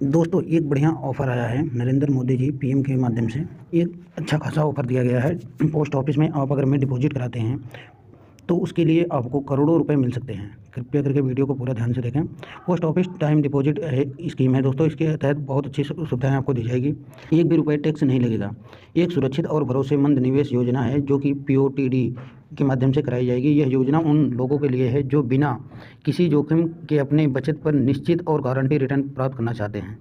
दोस्तों एक बढ़िया ऑफ़र आया है नरेंद्र मोदी जी पीएम के माध्यम से। एक अच्छा खासा ऑफ़र दिया गया है। पोस्ट ऑफिस में आप अगर में डिपॉजिट कराते हैं तो उसके लिए आपको करोड़ों रुपए मिल सकते हैं। कृपया करके वीडियो को पूरा ध्यान से देखें। पोस्ट ऑफिस टाइम डिपॉजिट है स्कीम है दोस्तों। इसके तहत बहुत अच्छी सुविधाएं आपको दी जाएगी। एक भी रुपये टैक्स नहीं लगेगा। एक सुरक्षित और भरोसेमंद निवेश योजना है जो कि पीओटीडी के माध्यम से कराई जाएगी। यह योजना उन लोगों के लिए है जो बिना किसी जोखिम के अपने बचत पर निश्चित और गारंटी रिटर्न प्राप्त करना चाहते हैं।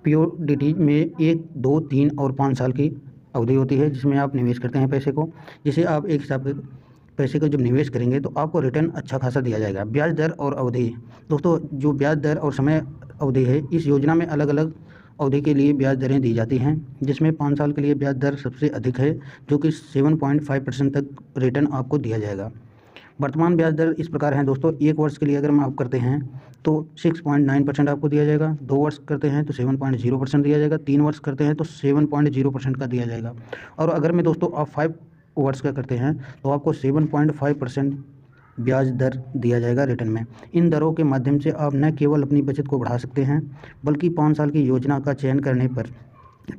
पीओडीटी में 1, 2, 3 और 5 साल की अवधि होती है जिसमें आप निवेश करते हैं पैसे को, जिसे आप एक हिसाब के पैसे को जब निवेश करेंगे तो आपको रिटर्न अच्छा खासा दिया जाएगा। ब्याज दर और अवधि दोस्तों, जो ब्याज दर और समय अवधि है इस योजना में अलग अलग अवधि के लिए ब्याज दरें दी जाती हैं, जिसमें 5 साल के लिए ब्याज दर सबसे अधिक है जो कि 7.5% तक रिटर्न आपको दिया जाएगा। वर्तमान ब्याज दर इस प्रकार हैं दोस्तों। 1 वर्ष के लिए अगर आप करते हैं तो 6.9% आपको दिया जाएगा। 2 वर्ष करते हैं तो 7.0% दिया जाएगा। 3 वर्ष करते हैं तो 7.0% का दिया जाएगा। और अगर मैं दोस्तों आप 5 वर्ष का करते हैं तो आपको 7.5% ब्याज दर दिया जाएगा रिटर्न में। इन दरों के माध्यम से आप न केवल अपनी बचत को बढ़ा सकते हैं बल्कि 5 साल की योजना का चयन करने पर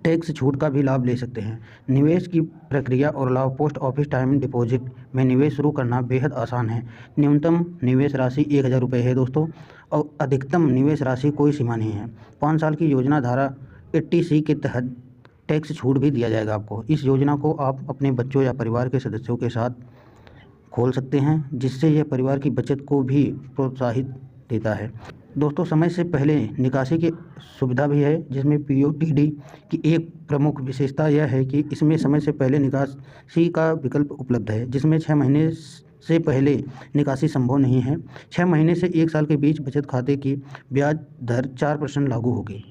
टैक्स छूट का भी लाभ ले सकते हैं। निवेश की प्रक्रिया और लाभ। पोस्ट ऑफिस टाइम डिपॉजिट में निवेश शुरू करना बेहद आसान है। न्यूनतम निवेश राशि 1000 रुपये है दोस्तों और अधिकतम निवेश राशि कोई सीमा नहीं है। 5 साल की योजना धारा 80C के तहत टैक्स छूट भी दिया जाएगा आपको। इस योजना को आप अपने बच्चों या परिवार के सदस्यों के साथ खोल सकते हैं जिससे यह परिवार की बचत को भी प्रोत्साहित देता है। दोस्तों समय से पहले निकासी की सुविधा भी है, जिसमें पीओटीडी की एक प्रमुख विशेषता यह है कि इसमें समय से पहले निकासी का विकल्प उपलब्ध है, जिसमें 6 महीने से पहले निकासी संभव नहीं है। 6 महीने से 1 साल के बीच बचत खाते की ब्याज दर 4% लागू होगी।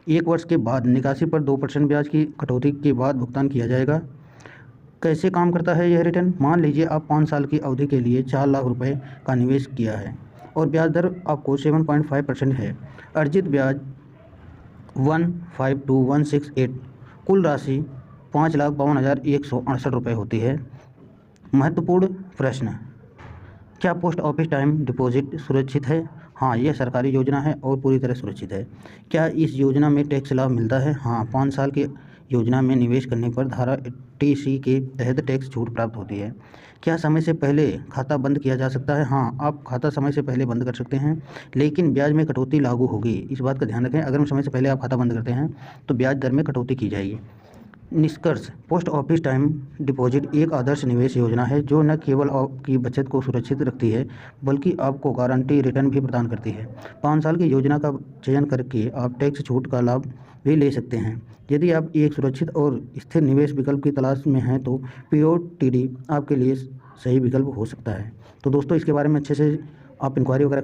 1 वर्ष के बाद निकासी पर 2% ब्याज की कटौती के बाद भुगतान किया जाएगा। कैसे काम करता है यह रिटर्न? मान लीजिए आप 5 साल की अवधि के लिए 4 लाख रुपए का निवेश किया है और ब्याज दर आपको 7.5% है। अर्जित ब्याज 152,168, कुल राशि 5,52,168 रुपये होती है। महत्वपूर्ण प्रश्न: क्या पोस्ट ऑफिस टाइम डिपॉजिट सुरक्षित है? हाँ, यह सरकारी योजना है और पूरी तरह सुरक्षित है। क्या इस योजना में टैक्स लाभ मिलता है? हाँ, 5 साल की योजना में निवेश करने पर धारा 80C के तहत टैक्स छूट प्राप्त होती है। क्या समय से पहले खाता बंद किया जा सकता है? हाँ, आप खाता समय से पहले बंद कर सकते हैं, लेकिन ब्याज में कटौती लागू होगी। इस बात का ध्यान रखें, अगर समय से पहले आप खाता बंद करते हैं तो ब्याज दर में कटौती की जाएगी। निष्कर्ष: पोस्ट ऑफिस टाइम डिपॉजिट एक आदर्श निवेश योजना है जो न केवल आपकी बचत को सुरक्षित रखती है बल्कि आपको गारंटी रिटर्न भी प्रदान करती है। 5 साल की योजना का चयन करके आप टैक्स छूट का लाभ भी ले सकते हैं। यदि आप एक सुरक्षित और स्थिर निवेश विकल्प की तलाश में हैं तो पीओटीडी आपके लिए सही विकल्प हो सकता है। तो दोस्तों इसके बारे में अच्छे से आप इंक्वायरी वगैरह